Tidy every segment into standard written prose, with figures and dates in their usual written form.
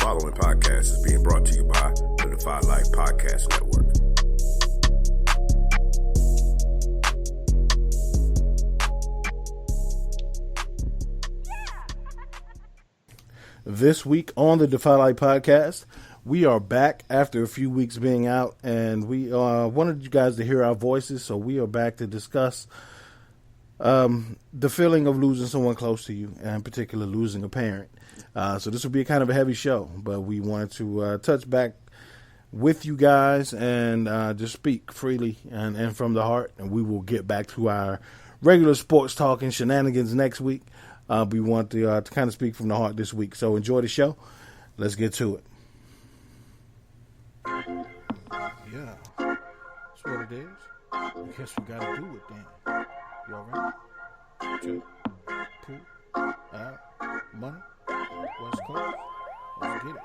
following podcast is being brought to you by the Defy Life Podcast Network. This week on the Defy Life Podcast, we are back after a few weeks being out, and we wanted you guys to hear our voices, so we are back to discuss the feeling of losing someone close to you, and in particular losing a parent. So this will be a kind of a heavy show, but we wanted to touch back with you guys and just speak freely and from the heart, and we will get back to our regular sports talk and shenanigans next week. We want to kind of speak from the heart this week, so enjoy the show. Let's get to it. Yeah, that's what it is. I guess we got to do it then. You all right? Check, pull, out, money, West Coast, let's get it.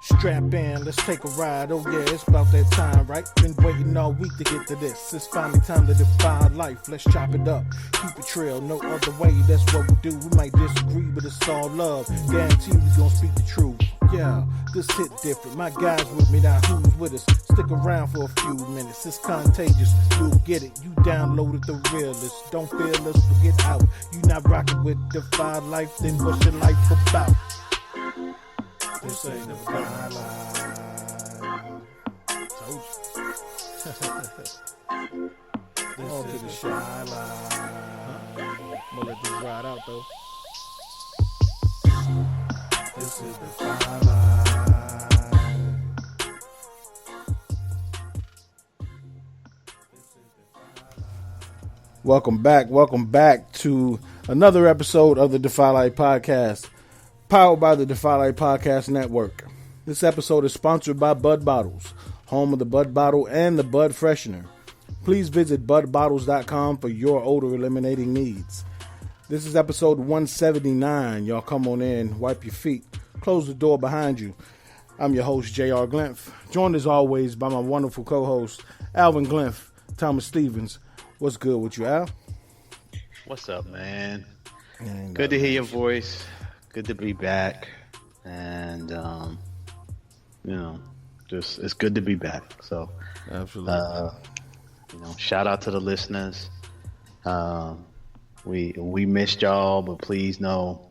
Strap in, let's take a ride. Oh yeah, it's about that time, right? Been waiting all week to get to this. It's finally time to defy life. Let's chop it up, keep it trail, no other way. That's what we do. We might disagree, but it's all love. Guarantee we gon' speak the truth. Yeah, this hit different. My guys with me, now who's with us? Stick around for a few minutes. It's contagious. You'll get it. You downloaded the realest. Don't feel us, forget out. You not rocking with Defy Life, then what's your life about? This ain't Defy Life. Told you. On to the shy line. I'm gonna let this ride out though. This is Defy Life. Welcome back to another episode of the Defy Life Podcast, powered by the Defy Life Podcast Network. This episode is sponsored by Bud Bottles, home of the Bud Bottle and the Bud Freshener. Please visit budbottles.com for your odor eliminating needs. This is episode 179. Y'all come on in, wipe your feet, close the door behind you. I'm your host, J.R. Glimph, joined as always by my wonderful co-host, Alvin Glimph, Thomas Stevens. What's good with you, Al? What's up, man? Good to hear your voice. Good to be back. And, just it's good to be back. So, absolutely. Shout out to the listeners. We missed y'all, but please know,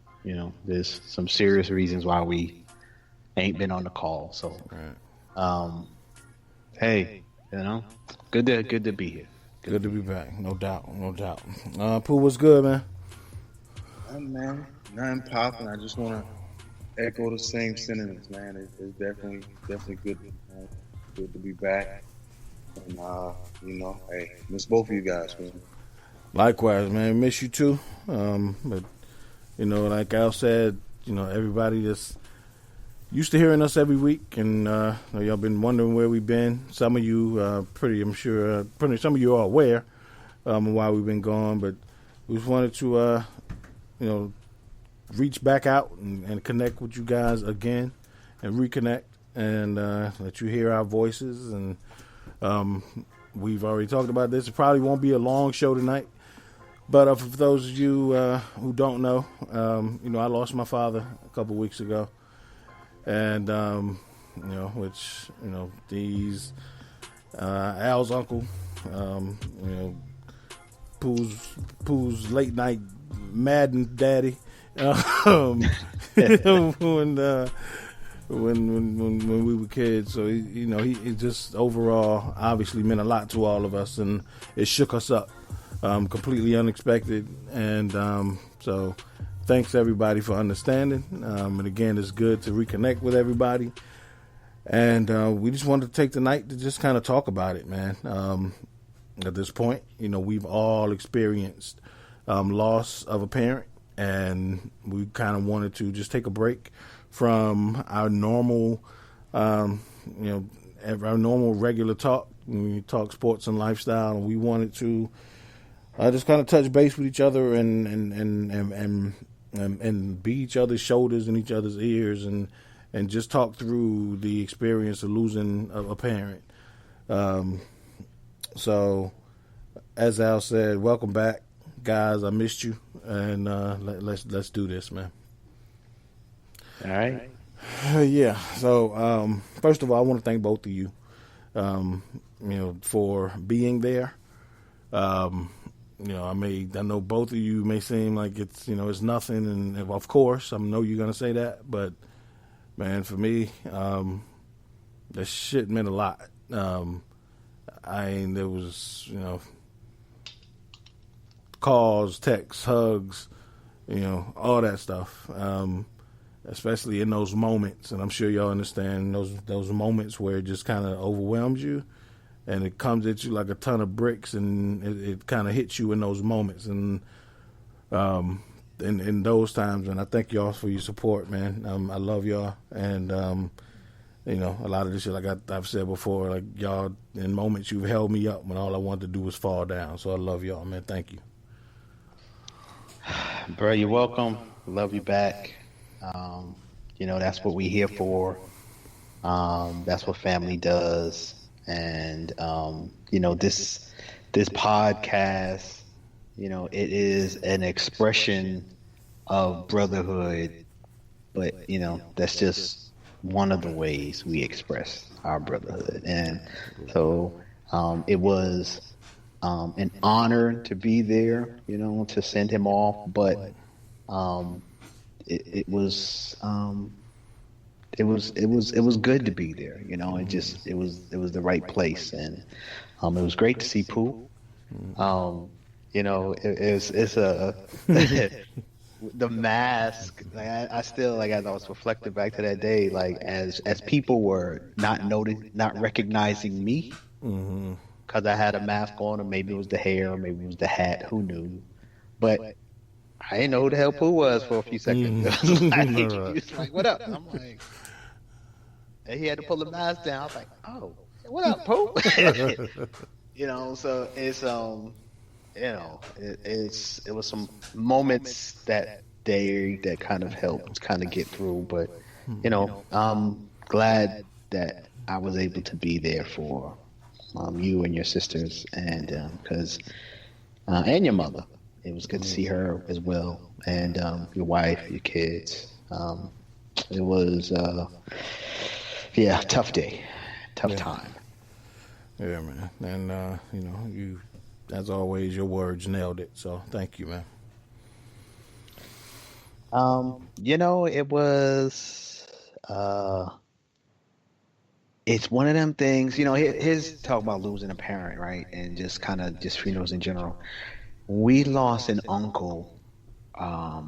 there's some serious reasons why we ain't been on the call. So, right. Hey, good to be here. Good to be back, no doubt. Pooh, what's good, man? Man, nothing popping. I just want to echo the same sentiments, man. It's definitely good, good to be back. And hey, miss both of you guys, man. Likewise, man. Miss you too. But like Al said, everybody just used to hearing us every week, and y'all been wondering where we've been. Some of you, I'm sure, some of you are aware why we've been gone, but we just wanted to, reach back out and connect with you guys again, and reconnect, and let you hear our voices. And we've already talked about this. It probably won't be a long show tonight, but for those of you who don't know, I lost my father a couple weeks ago. And, these, Al's uncle, Pooh's late night Madden daddy, when we were kids. So, he just overall obviously meant a lot to all of us, and it shook us up, completely unexpected. And, so thanks everybody for understanding. And again, it's good to reconnect with everybody. And we just wanted to take the night to just kind of talk about it, man. At this point, we've all experienced loss of a parent, and we kind of wanted to just take a break from our normal, our normal regular talk. We talk sports and lifestyle, and we wanted to just kind of touch base with each other and be each other's shoulders and each other's ears, and just talk through the experience of losing a parent. So, as Al said, welcome back, guys. I missed you, and let's do this, man. All right. Yeah. So first of all, I want to thank both of you, for being there. I know both of you may seem like it's nothing, and of course, I know you're gonna say that, but man, for me, that shit meant a lot. There was, calls, texts, hugs, all that stuff. Especially in those moments, and I'm sure y'all understand those moments where it just kind of overwhelms you, and it comes at you like a ton of bricks, and it kind of hits you in those moments, and in those times. And I thank y'all for your support, man. I love y'all, and a lot of this shit, like I've said before, like y'all in moments you've held me up when all I wanted to do was fall down. So I love y'all, man. Thank you, Bro. You're welcome. Love you back. That's what we're here for. That's what family does. And, this podcast, it is an expression of brotherhood, but, that's just one of the ways we express our brotherhood. And so, it was, an honor to be there, to send him off, but, it was good to be there. It was the right place, and it was great to see Pooh. It's a the mask. Like I still as I was reflecting back to that day, like as people were not recognizing me because I had a mask on, or maybe it was the hair, or maybe it was the hat. Who knew? But I didn't know who the hell Pooh was for a few seconds. He was like, "What up?" I'm like, and he had to pull the mask down. I was like, "Oh, what up, Pooh?" So it's it was some moments that day that kind of helped get through. But I'm glad that I was able to be there for you and your sisters, and because and your mother. It was good to see her as well, and your wife, your kids. It was, tough day, tough time. Yeah, man. And, you, as always, your words nailed it. So thank you, man. It was, it's one of them things, his talk about losing a parent, right? And just kind of just funerals in general. We lost an uncle. I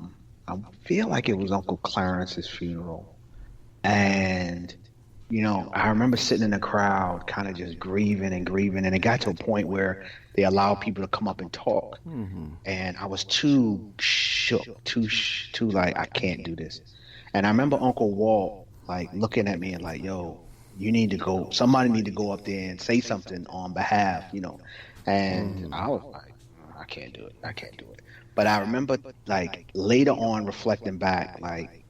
feel like it was Uncle Clarence's funeral. And, I remember sitting in the crowd kind of just grieving. And it got to a point where they allowed people to come up and talk. And I was too shook, too like, I can't do this. And I remember Uncle Walt, like, looking at me and like, yo, somebody need to go up there and say something on behalf, And I was like, I can't do it. But I remember, like, later on reflecting back, like,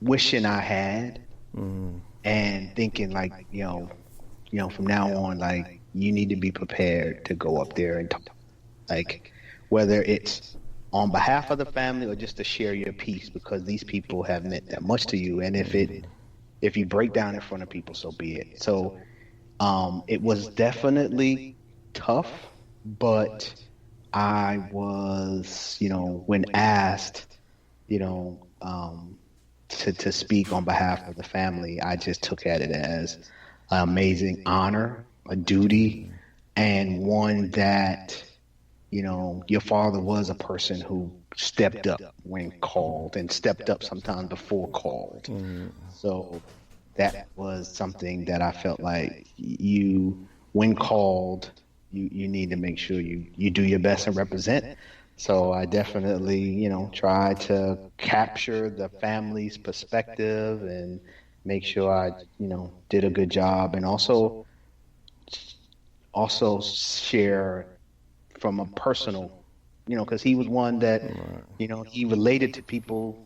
wishing I had, and thinking, like, from now on, like, you need to be prepared to go up there and talk, like, whether it's on behalf of the family or just to share your piece, because these people have meant that much to you. And if you break down in front of people, so be it. So, it was definitely tough, but I was, when asked, to speak on behalf of the family, I just took at it as an amazing honor, a duty, and one that, your father was a person who stepped up when called and stepped up sometimes before called. So that was something that I felt like when called, you need to make sure you do your best and represent. So I definitely, try to capture the family's perspective and make sure I, did a good job, and also share from a personal, because he was one that, he related to people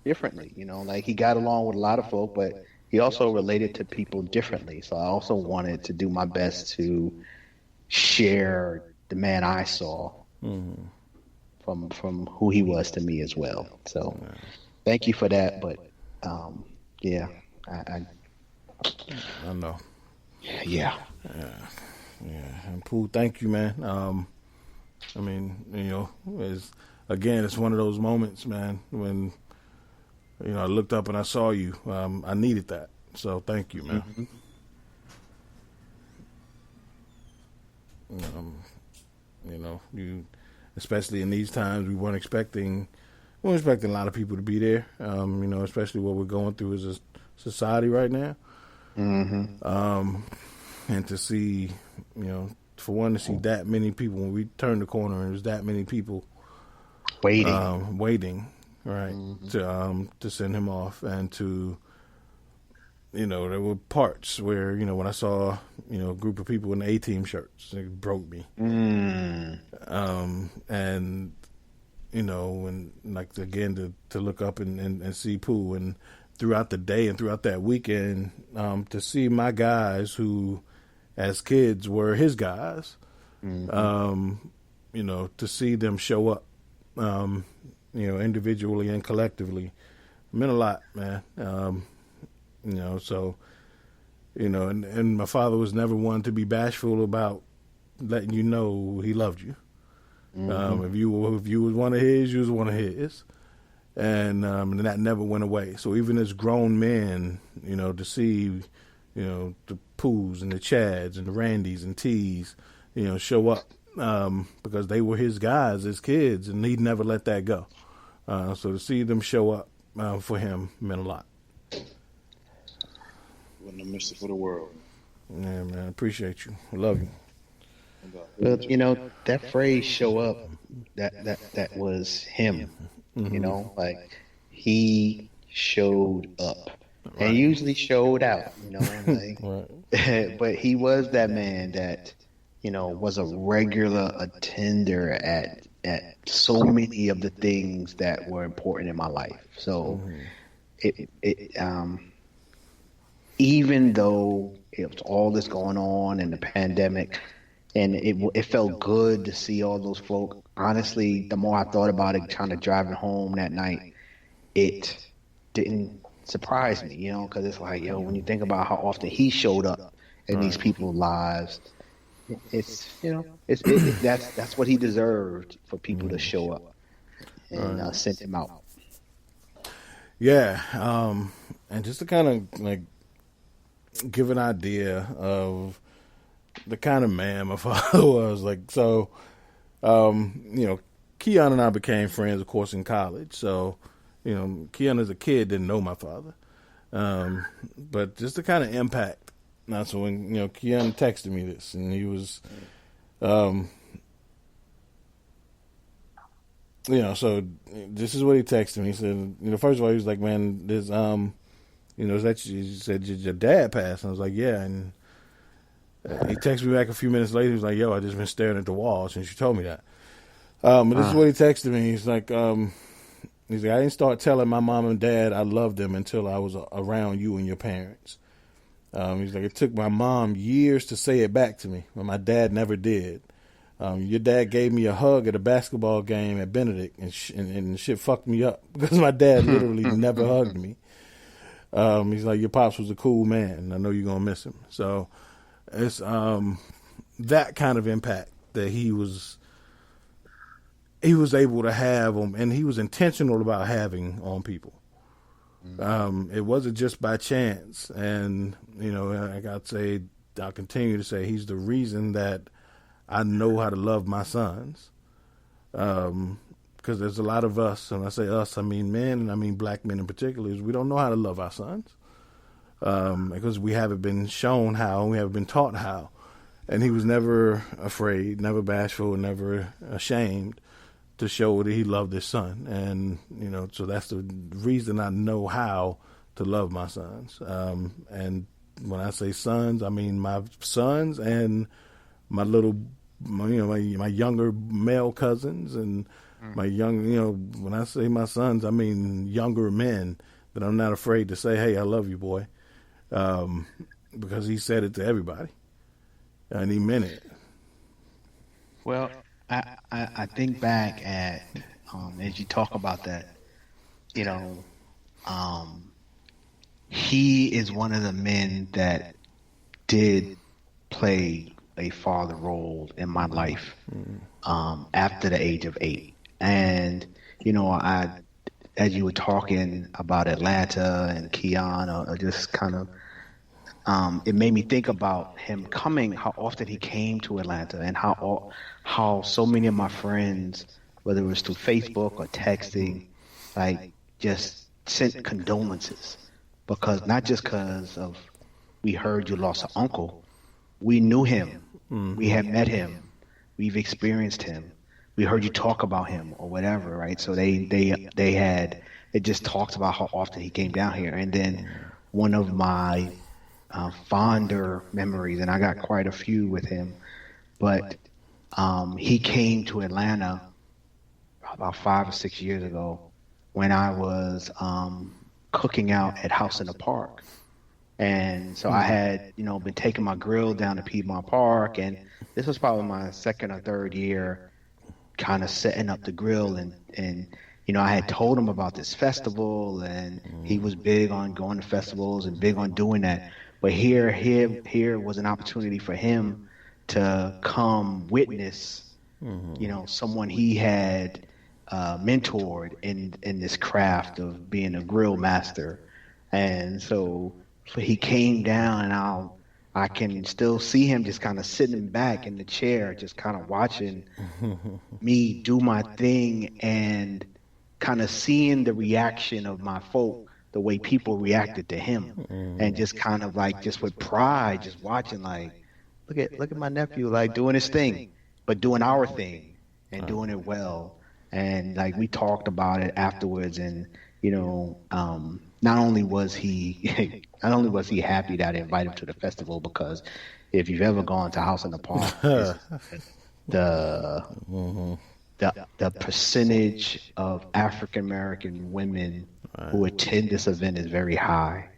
differently, like he got along with a lot of folk, but he also related to people differently. So I also wanted to do my best to share the man I saw from who he was to me as well. So thank you for that. But Yeah, I I know. yeah. Yeah, and Pooh, thank you, man. I mean, it's one of those moments, man, when I looked up and I saw you. I needed that, so thank you, man. Mhm. Um, you, especially in these times, we weren't expecting a lot of people to be there. Especially what we're going through as a society right now. Mhm. And to see, for one, to see that many people when we turned the corner and there's that many people Waiting. waiting, right, Mhm. to send him off, and to, there were parts where, when I saw, a group of people in A-team shirts, it broke me. Mm. And, and like, again, to look up and see Pooh, and throughout the day and throughout that weekend, to see my guys who, as kids, were his guys, Mhm. to see them show up, individually and collectively, meant a lot, man. So, and my father was never one to be bashful about letting you know he loved you. Mhm. If you was one of his, you was one of his, and that never went away. So even as grown men, to see, the Poohs and the Chads and the Randys and T's, show up, because they were his guys as kids, and he'd never let that go. So to see them show up for him meant a lot. Wouldn't have missed it for the world. Yeah, man, I appreciate you. I love you. But that phrase "show up," that was him. Mm-hmm. Like he showed up and Right. usually showed out. Right. But he was that man that was a regular attender at so many of the things that were important in my life. So Mm-hmm. it even though it was all this going on in the pandemic, and it felt good to see all those folk. Honestly, the more I thought about it, trying to driving home that night, it didn't surprise me, because it's like, yo, when you think about how often he showed up in these Right. people's lives, that's what he deserved, for people to Mm-hmm. show up and Right. send him out. Yeah. And just to kind of like give an idea of the kind of man my father was, like, so, Keon and I became friends, of course, in college. So, Keon as a kid didn't know my father. But just the kind of impact. Now, so when, Keon texted me this, and he was, um, so this is what he texted me. He said, first of all, he was like, man, there's, is that you said your dad passed? And I was like, yeah. And he texted me back a few minutes later. He was like, yo, I just been staring at the wall since you told me that. But this is what he texted me. He's like, I didn't start telling my mom and dad I loved them until I was around you and your parents. He's like, it took my mom years to say it back to me, but my dad never did. Your dad gave me a hug at a basketball game at Benedict, and shit fucked me up because my dad literally never hugged me. He's like, your pops was a cool man, and I know you're gonna miss him. So it's that kind of impact that he was able to have on, and he was intentional about having on people. It wasn't just by chance, and I'll continue to say he's the reason that I know how to love my sons. Because there's a lot of us, and I say us, I mean men, and I mean black men in particular, is we don't know how to love our sons. Because we haven't been shown how, we haven't been taught how. And he was never afraid, never bashful, never ashamed to show that he loved his son. And, so that's the reason I know how to love my sons. And when I say sons, I mean my sons and my my younger male cousins, and my young, when I say my sons, I mean younger men that I'm not afraid to say, hey, I love you, boy. Because he said it to everybody, and he meant it. Well, I think back at, as you talk about that, you know, um, he is one of the men that did play a father role in my life after the age of 8. And, as you were talking about Atlanta and Keon, or just kind of, it made me think about him coming, how often he came to Atlanta, and how so many of my friends, whether it was through Facebook or texting, like just sent condolences, because not just because of we heard you lost an uncle, we knew him, we had met him, we've experienced him, we heard you talk about him or whatever, right? So they just talked about how often he came down here. And then one of my fonder memories, and I got quite a few with him, but he came to Atlanta about 5 or 6 years ago when I was cooking out at House in the Park. And so I had, been taking my grill down to Piedmont Park, and this was probably my second or third year kind of setting up the grill, and I had told him about this festival, and he was big on going to festivals and big on doing that. But here was an opportunity for him to come witness, someone he had mentored in this craft of being a grill master. And so he came down, and I can still see him just kind of sitting back in the chair, just kind of watching me do my thing, and kind of seeing the reaction of my folk, the way people reacted to him, and just kind of like, just with pride, just watching, like, look at my nephew, like, doing his thing, but doing our thing and doing it well. And like, we talked about it afterwards, and not only was he happy that I invited him to the festival, because if you've ever gone to House in the Park, the percentage of African American women who attend this event is very high.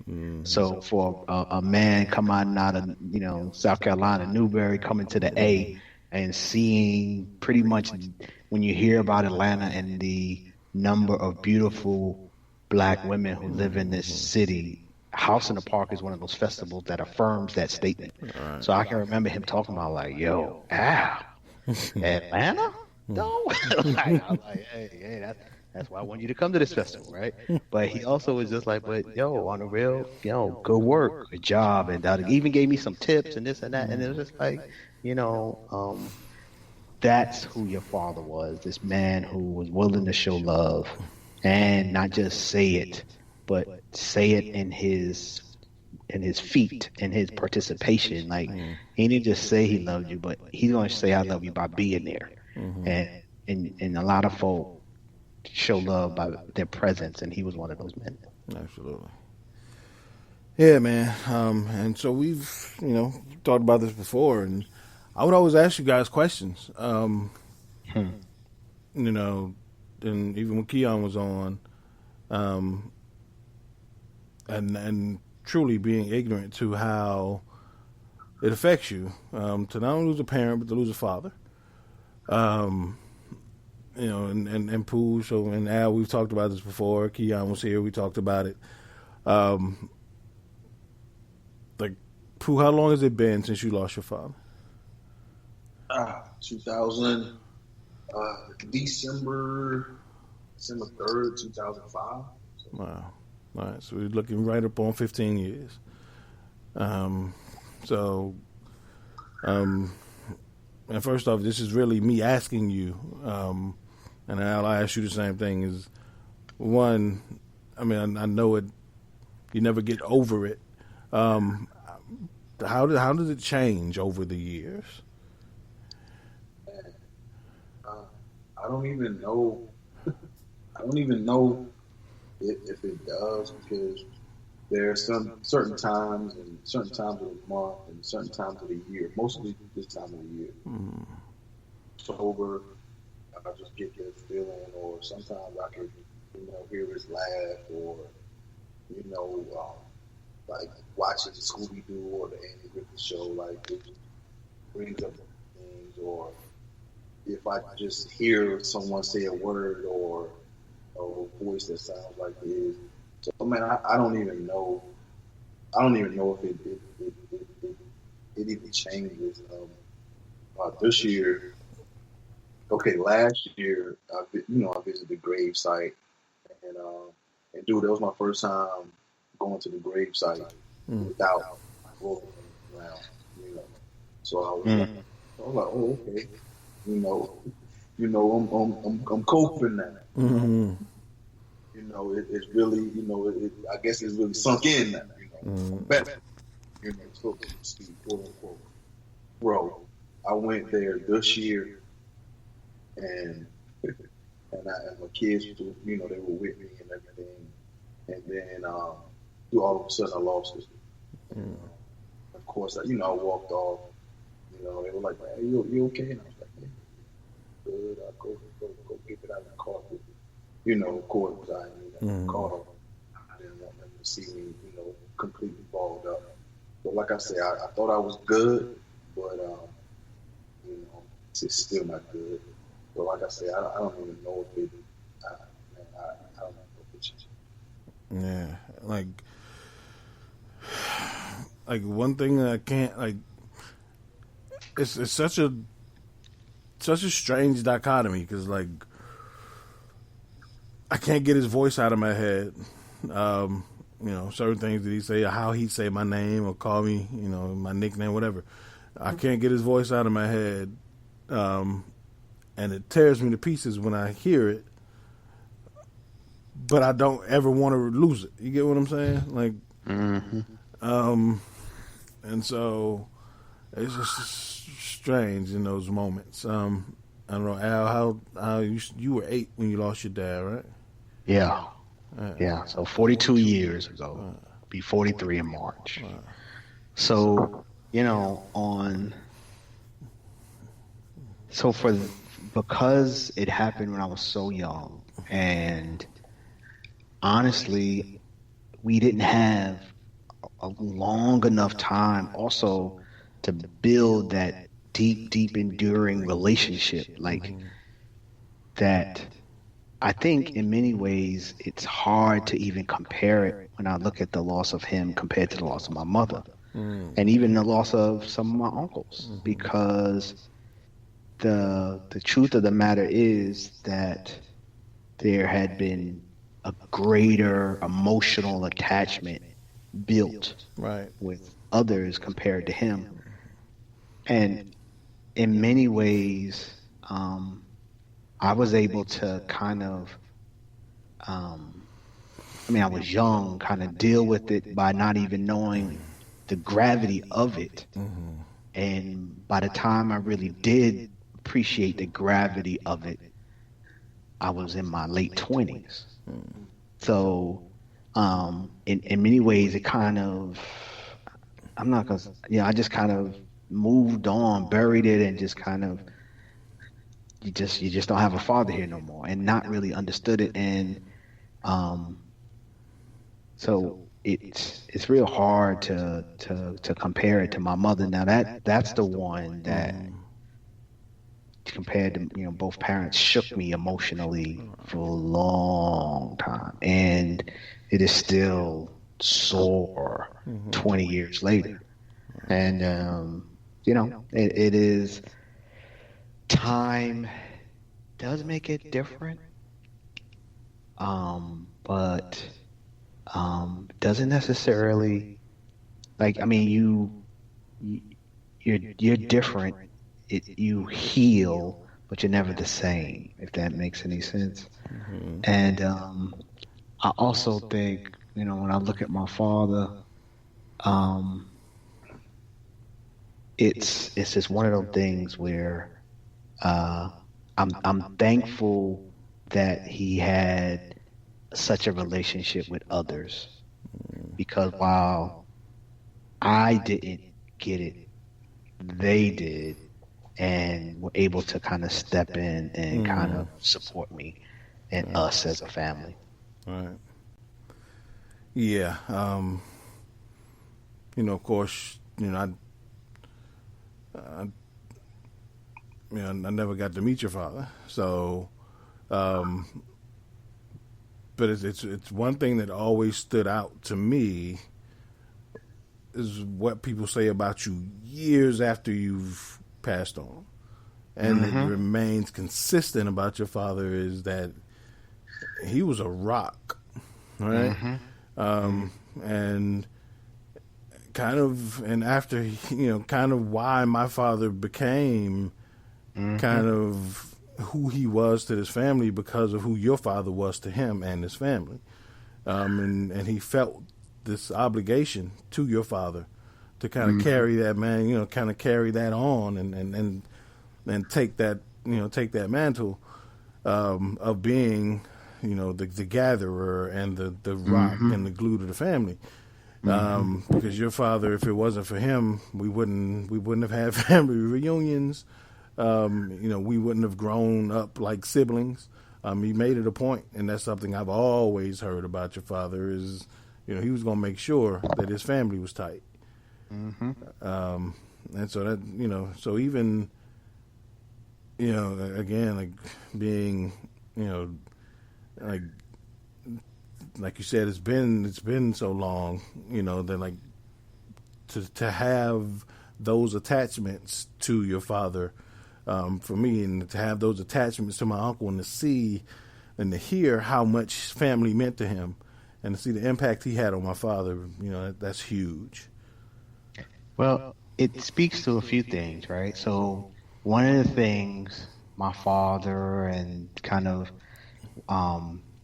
So for a man coming out of South Carolina, Newberry, coming to the A, and seeing pretty much, when you hear about Atlanta and the number of beautiful Black women who live in this city, House in the Park is one of those festivals that affirms that statement. Right. So I can remember him talking about, like, yo, Atlanta? No. I'm like, hey, that's why I want you to come to this festival, right? But he also was just like, but yo, on the real, good work, good job. And he even gave me some tips and this and that. And it was just like, that's who your father was, this man who was willing to show love, and not just say it, but say it in his feet, in his participation. Like, he didn't just say he loved you, but he's going to say I love you by being there. And a lot of folk show love by their presence, and he was one of those men. Absolutely. Yeah, man. And so we've, talked about this before, and I would always ask you guys questions. And even when Keon was on, and truly being ignorant to how it affects you, to not only lose a parent, but to lose a father. And Pooh, so, and Al, we've talked about this before. Keon was here, we talked about it. Like, Pooh, how long has it been since you lost your father? 2000, December 3rd, 2005. Wow. All right, so we're looking right up on 15 years. And first off, this is really me asking you, and I'll ask you the same thing, is, one, I mean, I know it, you never get over it. How does it change over the years? I don't even know. I don't even know if it does, because there are some certain times of the month and certain times of the year, mostly this time of the year. Sober, I just get this feeling, or sometimes I can, hear his laugh, or, like watching Scooby-Doo or the Andy Griffith Show, like, it brings up things, or if I just hear someone say a word or a voice that sounds like his. So, man, I don't even know I don't even know if it even changes. This year, okay, last year, I visited the grave site, and dude, that was my first time going to the grave site without rolling around, you know. So I was like, oh, okay, I'm coping now. Mm-hmm. It's really, I guess it's really sunk in now, better, so to speak, quote unquote. Bro, I went there this year, and and my kids, they were with me and everything, and then all of a sudden I lost it. Of course, I walked off. They were like, "Man, you okay?" And I was like, "Yeah, good. I'll go get it out of the car." Of course, I in the car. I didn't want them to see me, completely balled up. But like I said, I thought I was good, but it's still not good. But like I said, I don't even know if it. I don't know if it's. Yeah, like one thing that I can't it's such a strange dichotomy because I can't get his voice out of my head. Certain things that he say, or how he say my name or call me, my nickname, whatever. I can't get his voice out of my head, and it tears me to pieces when I hear it. But I don't ever want to lose it. You get what I'm saying? And so it's just strange in those moments. I don't know, Al, how you were 8 when you lost your dad, right? Yeah. Yeah. So 42 years ago, be 43 in March. So, because it happened when I was so young, and honestly, we didn't have a long enough time also to build that deep, enduring relationship that. I think in many ways it's hard to even compare it when I look at the loss of him compared to the loss of my mother and even the loss of some of my uncles, because the truth of the matter is that there had been a greater emotional attachment built with others compared to him. And in many ways, I was able to kind of, I was young, kind of deal with it by not even knowing the gravity of it. And by the time I really did appreciate the gravity of it, I was in my late 20s. So, in many ways, it kind of, I just kind of moved on, buried it, and just kind of, you just don't have a father here no more, and not really understood it. And so it's real hard to compare it to my mother. Now that's the one that, compared to both parents, shook me emotionally for a long time, and it is still sore 20 years later. And it is. Time does make it different, but doesn't necessarily you're different. You heal, but you're never the same, if that makes any sense. And I also think when I look at my father, it's just one of those things where I'm thankful that he had such a relationship with others, because while I didn't get it, they did, and were able to kind of step in and kind of support me and us as a family. Right. Yeah. Of course, I never got to meet your father, so, but it's one thing that always stood out to me is what people say about you years after you've passed on. And it remains consistent about your father is that he was a rock, right? And kind of, and after, kind of why my father became kind of who he was to his family because of who your father was to him and his family. And he felt this obligation to your father to kind of carry that, man, kind of carry that on and take that, take that mantle of being, the gatherer and the rock and the glue to the family. Because your father, if it wasn't for him, we wouldn't have had family reunions. We wouldn't have grown up like siblings. He made it a point, and that's something I've always heard about your father is, he was going to make sure that his family was tight. And so that, so even, again, like being, like you said, it's been so long, that like to have those attachments to your father, for me, and to have those attachments to my uncle, and to see and to hear how much family meant to him, and to see the impact he had on my father, that's huge. Well, it speaks to a few things, right? So one of the things my father and kind of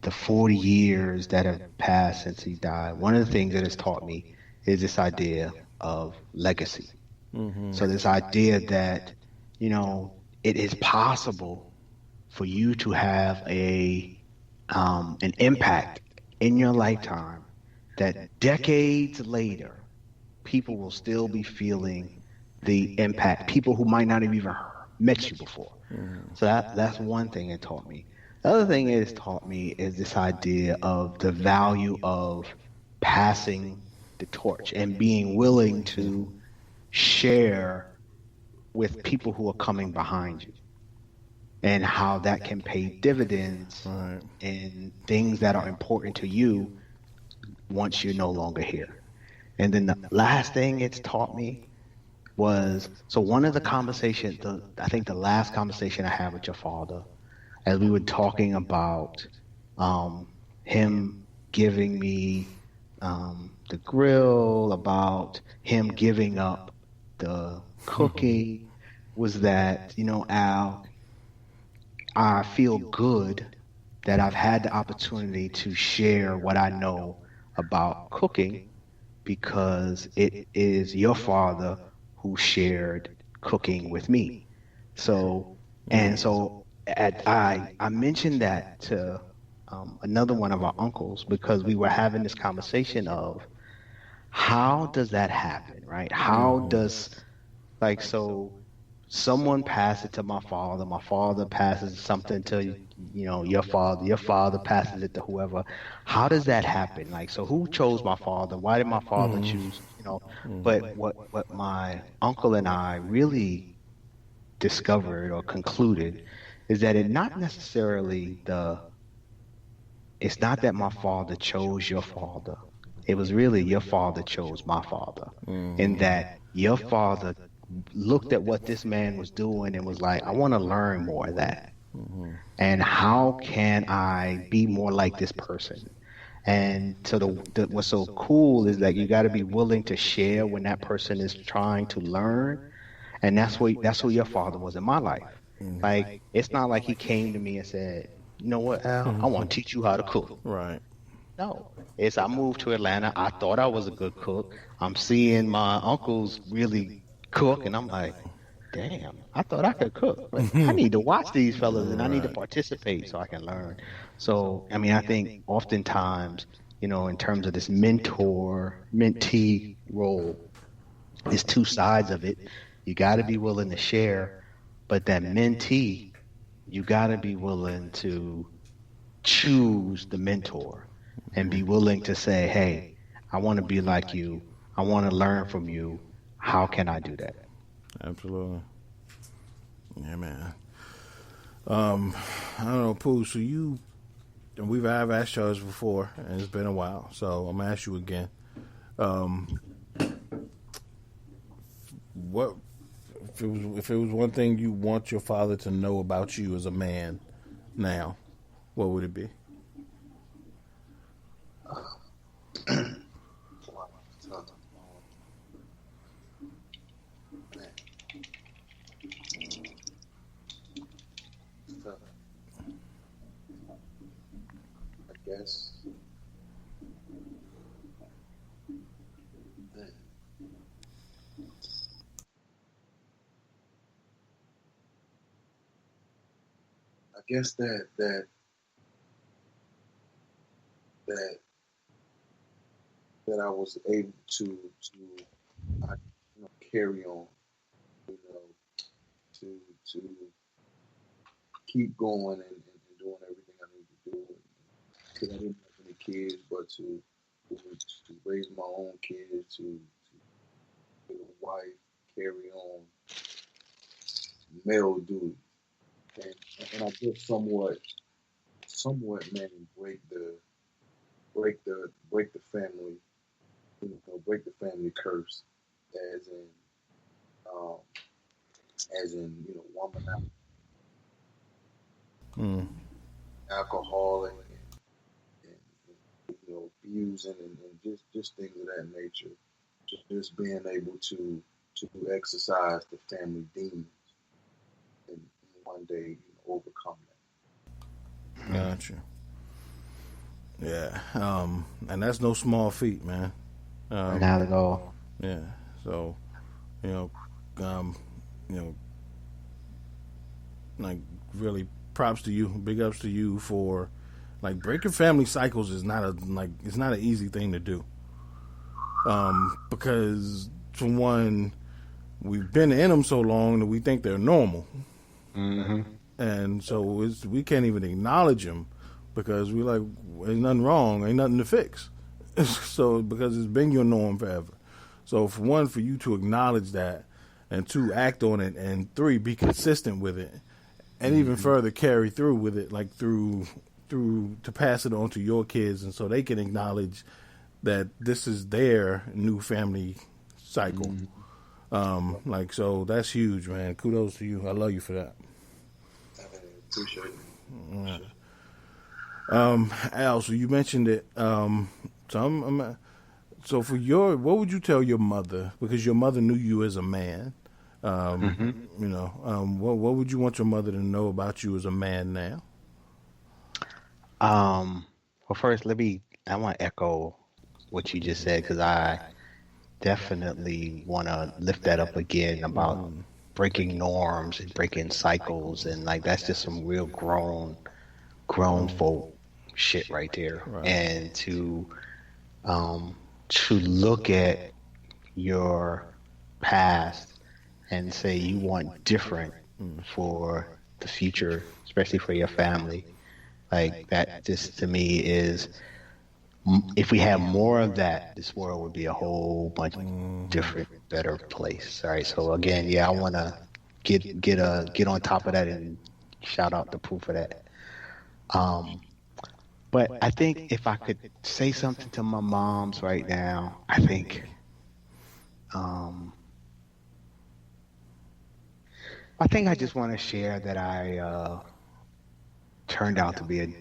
the 40 years that have passed since he died, one of the things that has taught me is this idea of legacy. So this idea that, it is possible for you to have an impact in your lifetime that decades later, people will still be feeling the impact. People who might not have even met you before. So that's one thing it taught me. The other thing it has taught me is this idea of the value of passing the torch and being willing to share with people who are coming behind you, and how that can pay dividends in things that are important to you once you're no longer here. And then the last thing it's taught me was, so one of the conversations, I think the last conversation I had with your father, as we were talking about him giving me the grill, about him giving up the cooking, was that, Al, I feel good that I've had the opportunity to share what I know about cooking, because it is your father who shared cooking with me. So I mentioned that to another one of our uncles, because we were having this conversation of how does that happen, right? How does, like, so someone passes it to my father passes something to, your father passes it to whoever. How does that happen? Like, so who chose my father? Why did my father choose, But what my uncle and I really discovered or concluded is that it's not that my father chose your father. It was really your father chose my father. And that your father looked at what this man was doing and was like, I want to learn more of that. And how can I be more like this person? And so what's so cool is that you got to be willing to share when that person is trying to learn. And that's who your father was in my life. Like, it's not like he came to me and said, you know what, Al, I want to teach you how to cook. Right. No, I moved to Atlanta. I thought I was a good cook. I'm seeing my uncles really cook, and I'm like, damn, I thought I could cook. But I need to watch these fellas, and I need to participate so I can learn. So, I think oftentimes, in terms of this mentee role, there's two sides of it. You got to be willing to share, but that mentee, you got to be willing to choose the mentor and be willing to say, hey, I want to be like you. I want to learn from you. How can I do that? Absolutely. Yeah, man. I don't know, Pooh, so I've asked you this before, and it's been a while, so I'm going to ask you again. what if it was one thing you want your father to know about you as a man now, what would it be? Guess. I guess that I was able to carry on, to keep going and doing everything I need to do. Because I didn't have any kids, but to raise my own kids, to get a wife, carry on male duty, and I guess somewhat, man, break the family, break the family curse, as in woman alcoholic and abusing and just things of that nature. Just being able to exercise the family demons and one day overcome that. Gotcha. Yeah, and that's no small feat, man. Not at all. Yeah, so like really props to you, big ups to you for like breaking family cycles is not it's not an easy thing to do. Because for one, we've been in them so long that we think they're normal, and so we can't even acknowledge them because we like ain't nothing wrong, ain't nothing to fix. So because it's been your norm forever. So for one, for you to acknowledge that, and two, act on it, and three, be consistent with it, and even further carry through with it, like through to pass it on to your kids, and so they can acknowledge that this is their new family cycle. So that's huge, man. Kudos to you. I love you for that. I appreciate it. Al, so you mentioned it. So for what would you tell your mother? Because your mother knew you as a man. What would you want your mother to know about you as a man now? Well, first, I want to echo what you just said, because I definitely want to lift that up again about breaking norms and breaking cycles, and like that's just some real grown folk shit right there. Right. And to look at your past and say you want different for the future, especially for your family, like that just to me is, if we had more of that, this world would be a whole bunch different, better place. All right. So again, I want to get on top of that and shout out the proof of that. But I think if I could say something to my moms right now, I think, I just want to share that I turned out to be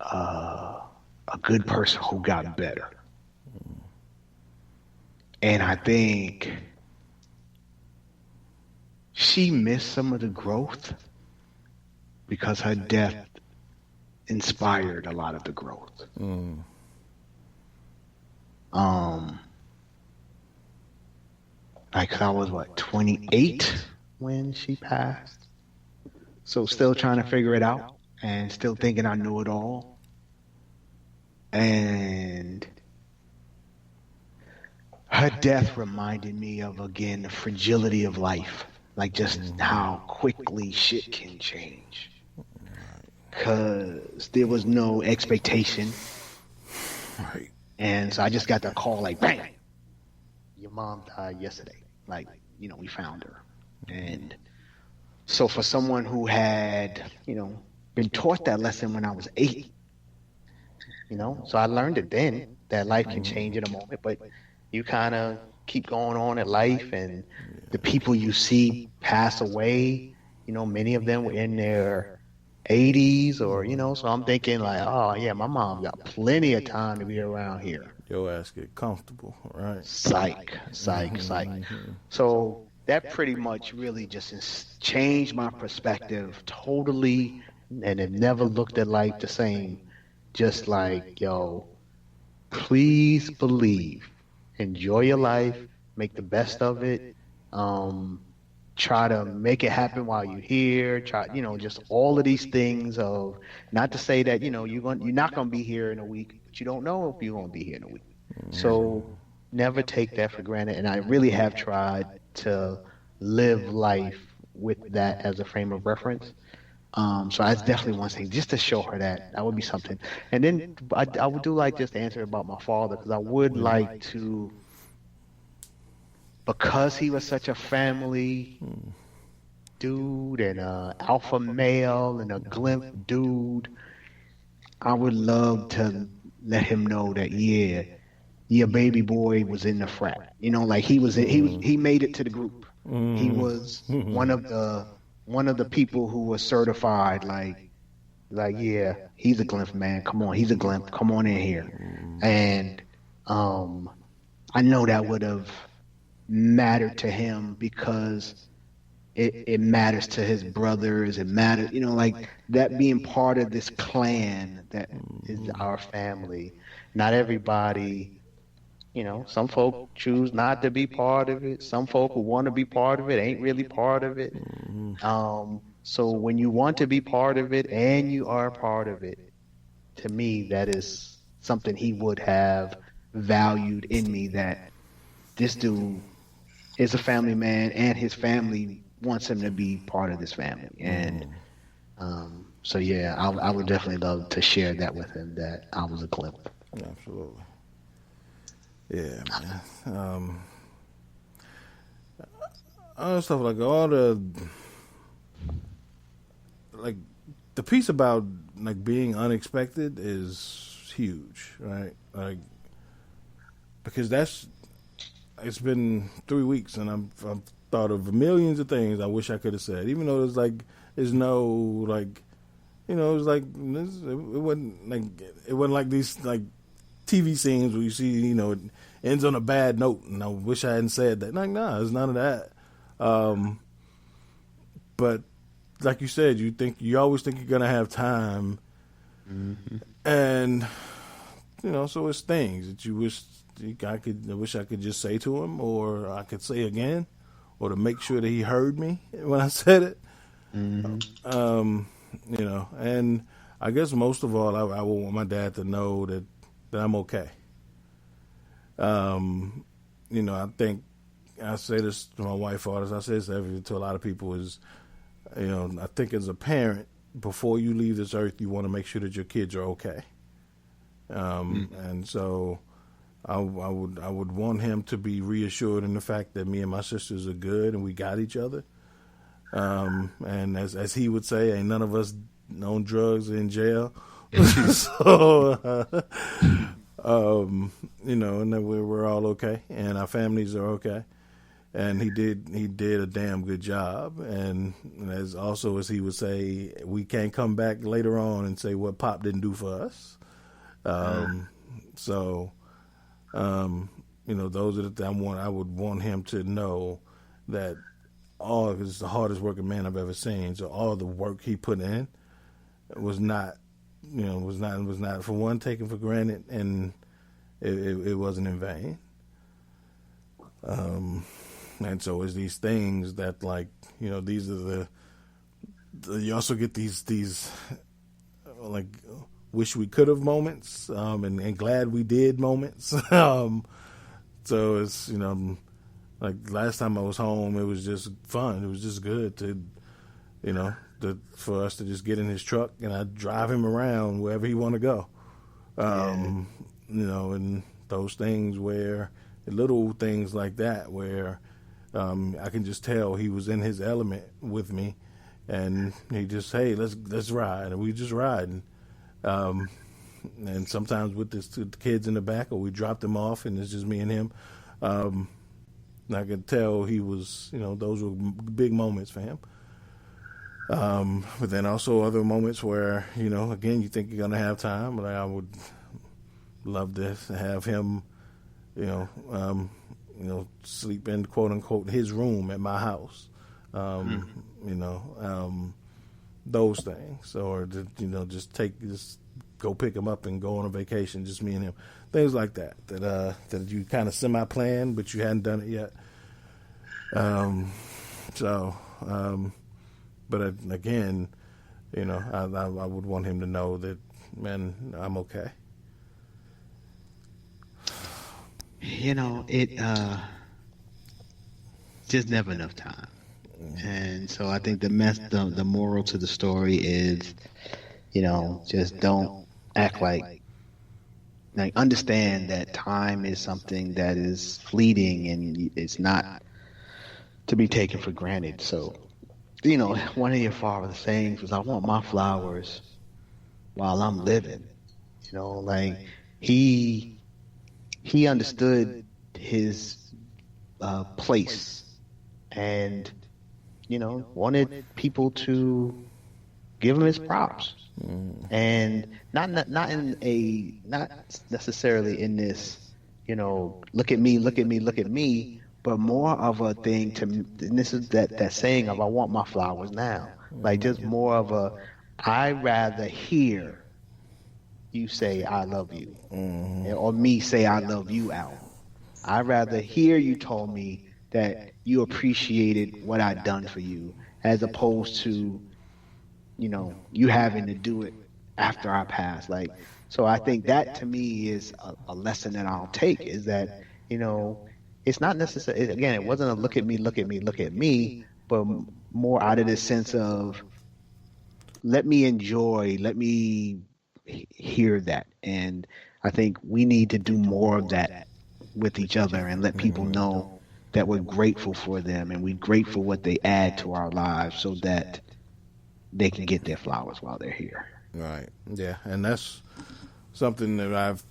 a good person who got better. And I think she missed some of the growth because her death inspired a lot of the growth. Like I was 28 when she passed. So still trying to figure it out and still thinking I knew it all. And her death reminded me of, again, the fragility of life. Like just how quickly shit can change. Because there was no expectation. Right. And so I just got the call like, bang, your mom died yesterday. Like, we found her. And so for someone who had, been taught that lesson when I was 8, so I learned it then, that life can change in a moment, but you kind of keep going on in life, and the people you see pass away, many of them were in their 80s, or so I'm thinking like, oh yeah, my mom got plenty of time to be around here. Your ass get comfortable, right? Psych, psych, psych. So that pretty much really just changed my perspective totally, and it never looked at life the same. Just like, yo, please believe, enjoy your life, make the best of it. Try to make it happen while you're here. Try, just all of these things of, not to say that, you're not going to be here in a week, but you don't know if you're going to be here in a week. So never take that for granted. And I really have tried to live life with that as a frame of reference. So that's definitely one thing, just to show her that would be something. And then I would do like just to answer about my father, because I would like to, because he was such a family dude and a alpha male and a glimp dude, I would love to let him know that, yeah, your baby boy was in the frat. Like he made it to the group. He was one of the people who was certified, like yeah, he's a glimp, man. Come on, he's a glimp. Come on in here. And I know that would have mattered to him, because it matters to his brothers. It matters, like that being part of this clan that is our family. Not everybody, some folk choose not to be part of it. Some folk who want to be part of it ain't really part of it. So when you want to be part of it and you are part of it, to me, that is something he would have valued in me, that this dude is a family man and his family wants him to be part of this family. And so, yeah, I would definitely love to share that with him, that I was a glimp. Absolutely. Yeah, man. Other stuff like all the piece about like being unexpected is huge, right? Like, because it's been 3 weeks and I've thought of millions of things I wish I could have said, even though there's no like, it was like it wasn't like these like TV scenes where you see, it ends on a bad note and I wish I hadn't said that. Like, nah, there's none of that. But like you said, you always think you're gonna have time, and so it's things that you wish I could just say to him, or I could say again, or to make sure that he heard me when I said it. And I guess most of all, I would want my dad to know that I'm okay. I think I say this to my wife all this. I say this to a lot of people is, I think as a parent, before you leave this earth, you want to make sure that your kids are okay. And so I would want him to be reassured in the fact that me and my sisters are good and we got each other. And as he would say, ain't none of us on drugs or in jail. So, and that we're all okay and our families are okay. And he did a damn good job. And as he would say, we can't come back later on and say what Pop didn't do for us. So, those are the things I would want him to know, that he's the hardest working man I've ever seen. So all the work he put in was not for one taken for granted, and it wasn't in vain. And so it's these things that, like, these are you also get these like wish we could have moments, and glad we did moments. So it's, like last time I was home, it was just fun. It was just good to, for us to just get in his truck and I'd drive him around wherever he want to go. And those things where, little things like that where I can just tell he was in his element with me, and he just, hey, let's ride, and we just riding. And sometimes with the kids in the back, or we drop them off and it's just me and him. I could tell he was, those were big moments for him. But then also other moments where, again, you think you're going to have time, but I would love to have him, sleep in, quote unquote, his room at my house. Those things, or just go pick him up and go on a vacation, just me and him, things like that you kind of semi-planned, but you hadn't done it yet. But again, I would want him to know that, man, I'm okay. It just never enough time. And so I think the moral to the story is, just don't act like understand that time is something that is fleeting and it's not to be taken for granted. So, one of your father's sayings was, I want my flowers while I'm living. He understood his place and, wanted people to give him his props. And not necessarily in this, look at me, but more of a thing and this is that saying of, I want my flowers now. Like, just more of a, I'd rather hear you say I love you, or me say I love you, Al. I'd rather hear you told me that you appreciated what I'd done for you, as opposed to, you having to do it after I pass. So I think that to me is a lesson that I'll take, is that, it's not necessarily, again, it wasn't a look at me, but more out of this sense of, let me hear that. And I think we need to do more of that with each other and let people know that we're grateful for them and we're grateful what they add to our lives, so that they can get their flowers while they're here. Right. Yeah. And that's something that I've,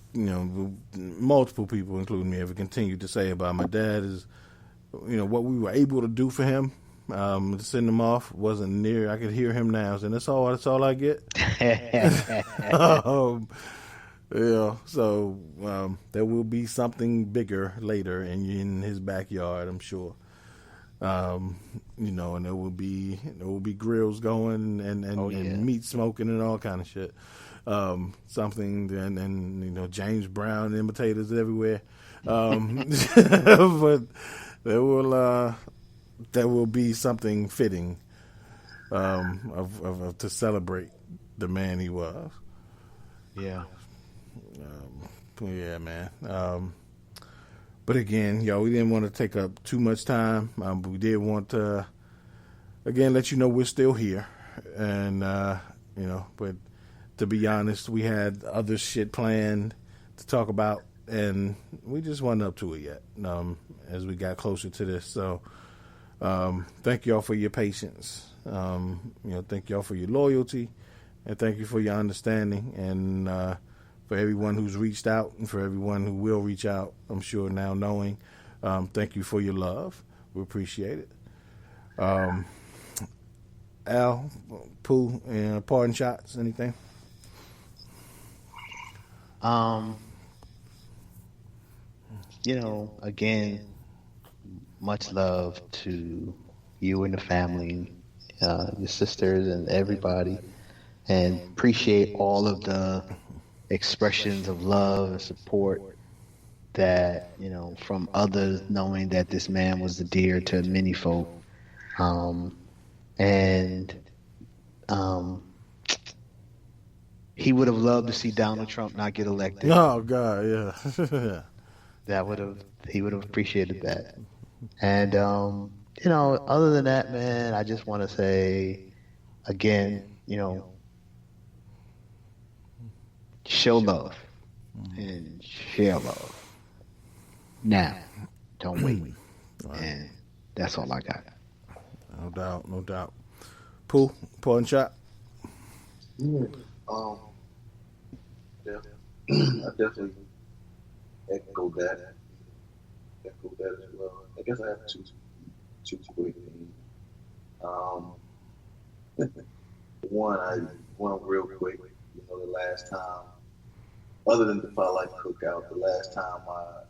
multiple people, including me, have continued to say about my dad is, what we were able to do for him, to send him off wasn't near. I could hear him now, and that's all I get. So there will be something bigger later in his backyard, I'm sure. And there will be grills going and meat smoking and all kind of shit. Something and James Brown imitators everywhere. But there will be something fitting of to celebrate the man he was. Yeah. Yeah, man. But again, we didn't want to take up too much time. We did want to, again, let you know we're still here. And, but to be honest, we had other shit planned to talk about, and we just weren't up to it yet as we got closer to this. So thank y'all for your patience. Thank y'all for your loyalty, and thank you for your understanding. And for everyone who's reached out and for everyone who will reach out, I'm sure now knowing, thank you for your love. We appreciate it. Al, Pooh, and parting shots, anything? Again, much love to you and the family, your sisters and everybody, and appreciate all of the expressions of love and support that, from others, knowing that this man was dear to many folk. He would have loved to see Donald Trump not get elected. Oh God, yeah. He would have appreciated that. And other than that, man, I just want to say again, show love and share love. Now, don't wait. Right. And that's all I got. No doubt. Pooh, parting shot. Yeah. I definitely echo that. echo that as well. I guess I have two quick things. Um, one real quick. You know, the last time, other than the Fight Life Cookout, the last time I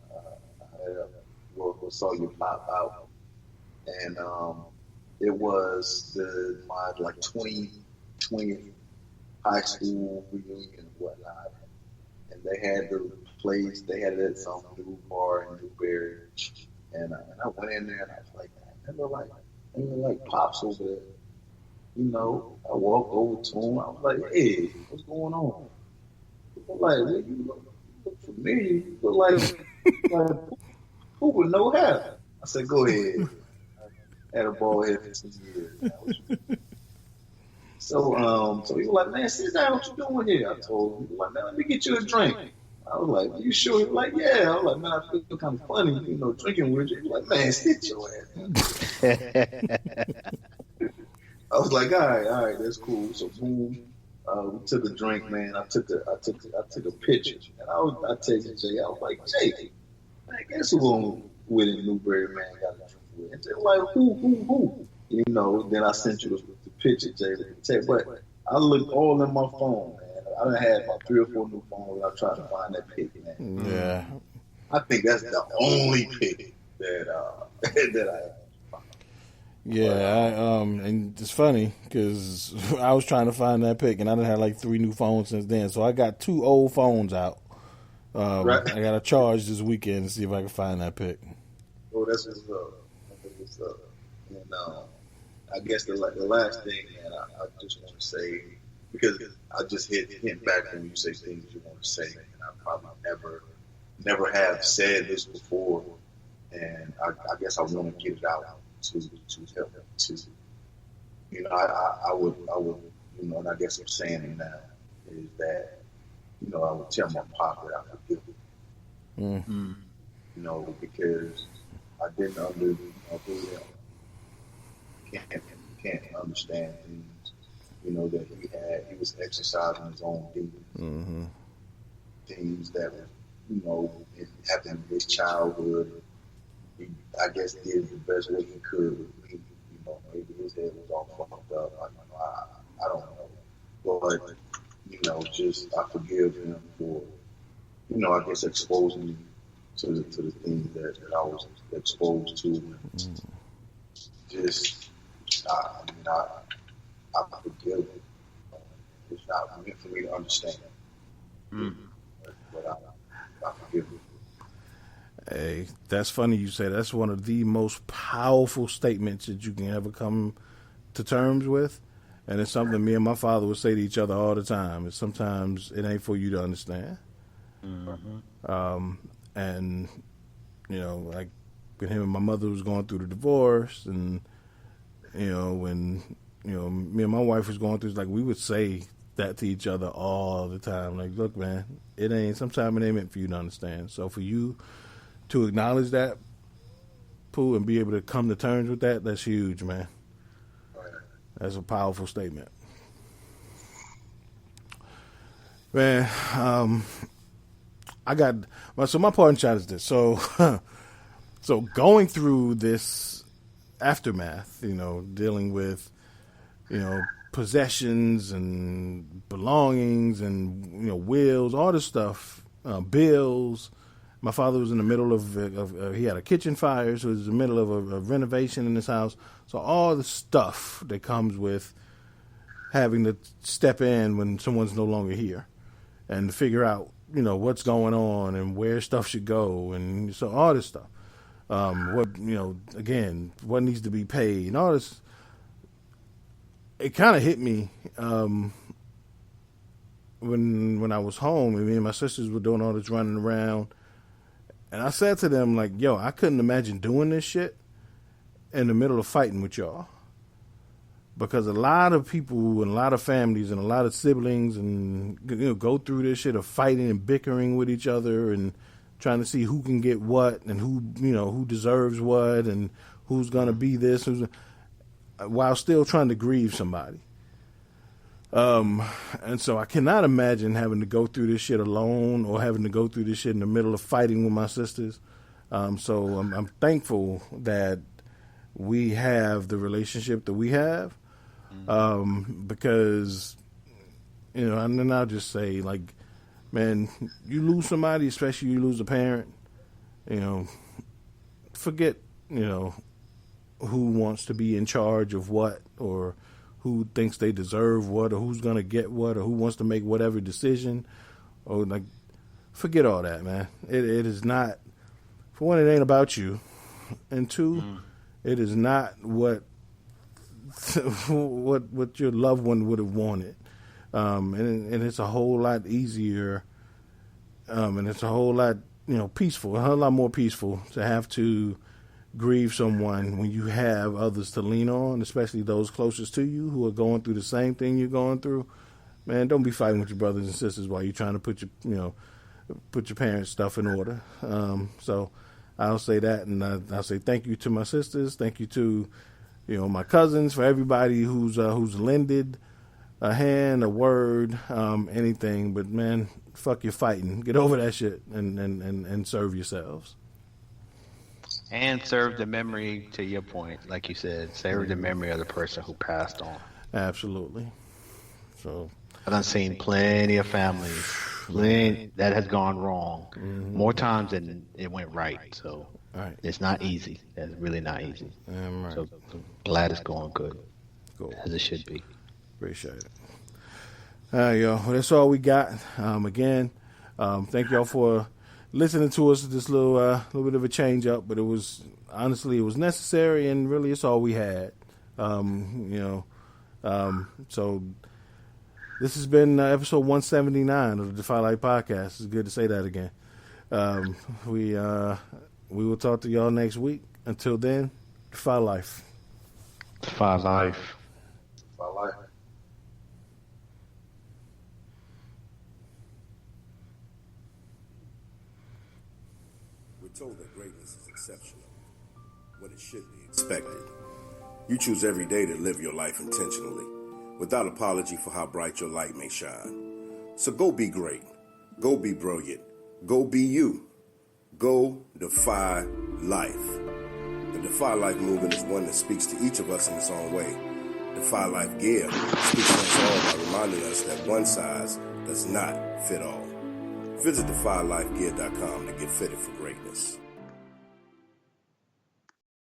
had saw you pop out, and it was my like 20th high school reunion and whatnot, and they had the place. They had it at some new bar in Newberry, and I went in there and I was like, man, they look like Pops over there. You know, I walked over to him. I was like, hey, what's going on? I'm like, well, you look familiar. You look like who would know how? I said, go ahead. I had a bald head for 6 years. So he was like, man, sit down. What you doing here? I told him. He was like, man, let me get you a drink. I was like, you sure? He was like, yeah. I was like, man, I feel kind of funny, you know, drinking with you. He was like, man, sit your ass. I was like, all right, that's cool. So boom, we took a drink, man. I took a picture, and I texted Jay. I was like, Jay, man, guess who with in Newberry, man, got a drink with? And they're like, who? You know. Then I sent you the picture, Jay, the text. But I looked all in my phone, man. I done had about 3 or 4 new phones. I tried to find that pic, man. Yeah. I think that's the only pic that that I. Yeah, and it's funny because I was trying to find that pic, and I done had like 3 new phones since then. So I got 2 old phones out. Right. I got to charge this weekend to see if I can find that pic. Oh, that's what's up. That's what's up. And I guess the last thing, man, I just want to say, because I just hit back when you say things you want to say, and I probably never have said this before, and I guess I want to get it out. To help you know, I would, you know, and I guess I'm saying it now, is that, you know, I would tell my pop that I forgive him. Mm-hmm. You know, because I didn't can't understand things, you know, that he was exercising his own demons. Mm-hmm. Things that, you know, it happened in his childhood. He, I guess, did the best way he could with me. You know, maybe his head was all fucked up. I don't know. But, you know, just I forgive him for, you know, I guess exposing me to the things that I was exposed to. Just, I forgive him. It's not meant for me to understand. But I forgive him. Hey, that's funny you say. That's one of the most powerful statements that you can ever come to terms with. And it's something me and my father would say to each other all the time. And sometimes it ain't for you to understand. Mm-hmm. And, you know, like when him and my mother was going through the divorce, and, you know, when, you know, me and my wife was going through, like, we would say that to each other all the time. Like, look, man, sometimes it ain't meant for you to understand. So for you to acknowledge that, Pooh, and be able to come to terms with that, that's huge, man. That's a powerful statement. Man, so my parting shot is this. So going through this aftermath, you know, dealing with, you know, possessions and belongings and, you know, wills, all this stuff, bills. My father was in the middle of he had a kitchen fire, so he was in the middle of a renovation in his house. So all the stuff that comes with having to step in when someone's no longer here and figure out, you know, what's going on and where stuff should go. And so all this stuff, what, you know, again, what needs to be paid and all this. It kind of hit me when I was home, and me and my sisters were doing all this running around. And I said to them, like, yo, I couldn't imagine doing this shit in the middle of fighting with y'all. Because a lot of people and a lot of families and a lot of siblings and, you know, go through this shit of fighting and bickering with each other and trying to see who can get what and who, you know, who deserves what and who's going to be this, while still trying to grieve somebody. And so I cannot imagine having to go through this shit alone or having to go through this shit in the middle of fighting with my sisters. So I'm thankful that we have the relationship that we have, because, you know, and then I'll just say, like, man, you lose somebody, especially you lose a parent, you know, forget, you know, who wants to be in charge of what, or who thinks they deserve what, or who's going to get what, or who wants to make whatever decision, or, like, forget all that, man. It is not, for one, it ain't about you, and two, it is not what your loved one would have wanted. And it's a whole lot easier, and it's a whole lot, you know, peaceful, a whole lot more peaceful to have to grieve someone when you have others to lean on, especially those closest to you who are going through the same thing you're going through. Man, don't be fighting with your brothers and sisters while you're trying to put your parents' stuff in order. So I'll say that, and I'll say thank you to my sisters, thank you to, you know, my cousins, for everybody who's lended a hand, a word, anything. But man, fuck your fighting. Get over that shit and serve yourselves. And serve the memory, to your point, like you said, serve the memory of the person who passed on. Absolutely. So I've seen plenty of families that has gone wrong more times than it went right. So it's not easy. It's really not easy. Right. So glad it's going good, Cool. as it should be. Appreciate it. All right, y'all. Well, that's all we got. Again, thank y'all for listening to us. This little bit of a change up, but it was necessary, and really it's all we had. So this has been episode 179 of the Defy Life podcast. It's good to say that again. We will talk to y'all next week. Until then, Defy Life. Defy life. My life. We're told that greatness is exceptional, what it should be expected. You choose every day to live your life intentionally, without apology for how bright your light may shine. So go be great. Go be brilliant. Go be you. Go defy life. The Defy Life movement is one that speaks to each of us in its own way. Defy Life Gear speaks to us all by reminding us that one size does not fit all. Visit defylifegear.com to get fitted for greatness.